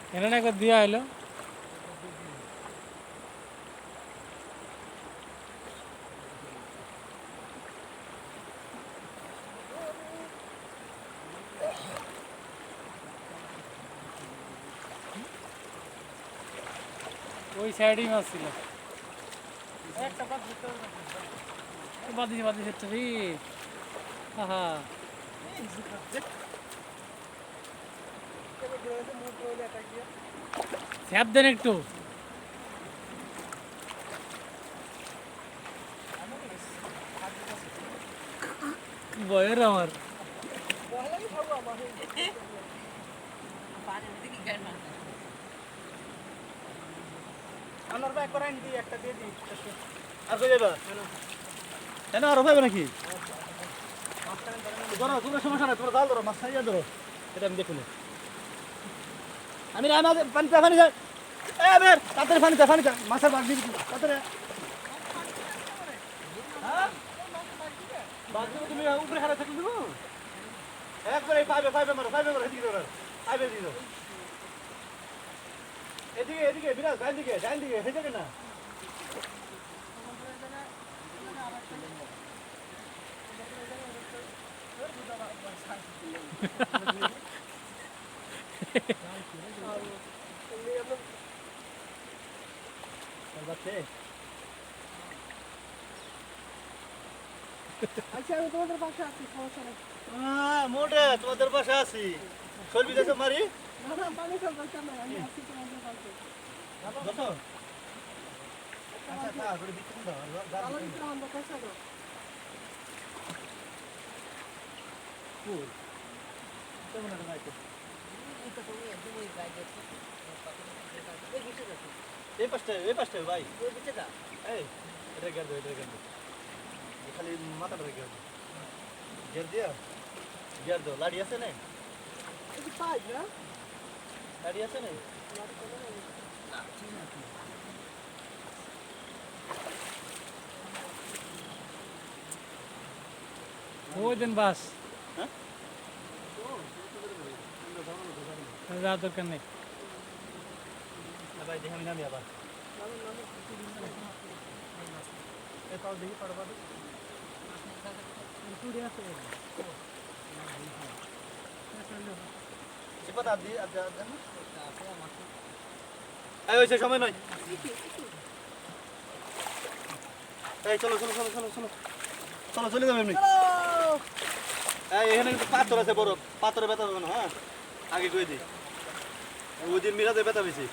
এখানে একবার দিয়া হলো ওই সাইডেই মাছ ছিল বাদিছে বাদিছে রে আহা স্যাপ দেন একটু বয়ের আমার আনার ভাই করাই নি একটা দিয়ে দি আর কই যাবা কেন আর হবে নাকি ধরো তোমার সমস্যা নাই তোমরা জাল ধরো মাছ খাইয়া ধরো এটা আমি দেখুন আমি আমাদের পানিতে পানি যা এ বের তাড়াতাড়ি পানিতে মাছের বাগ দিবি তাড়াতাড়ি হ্যাঁ বাগ দিবি তুমি উপরে হারা থাকলে দিব একবারে পাইবে মারো এদিকে ধরো পাইবে দিও এদিকে বিরাজ ডান দিকে হেঁটে না আচ্ছা আমি তোমাদের পাশে আছি সমস্যা নেই মোটে তোমাদের পাশে আছি চলবি যাচ্ছে মারি না না পানি সব দরকার নাই আমি আছি তোমাদের পাশে যত আচ্ছা তা করে দিচ্ছি দাও ভালো কিছু আমরা পয়সা দাও ফুল কেমন আছে ভাই এই পাশটা ভাই এই এটা গেল খালি মাথাটা রেখে গের দিয়া গের দাও লাড়ি আছে না এই যে পাইপ না লাড়ি আছে না ওই দিন বাস হ্যাঁ যা দরকার নেই ভাই দেখে নামি আবার এই পাও দেখি পাড়বা টুডে আছে সিপাতা দি এই হইছে সময় নয় এই চলো চলে যাবে এমনি এই এখানে কিন্তু পাথর আছে বড় পাথরে ব্যথা হবে না হ্যাঁ আগে কই দিই ওই দিন মিরাজে ব্যথা হয়েছে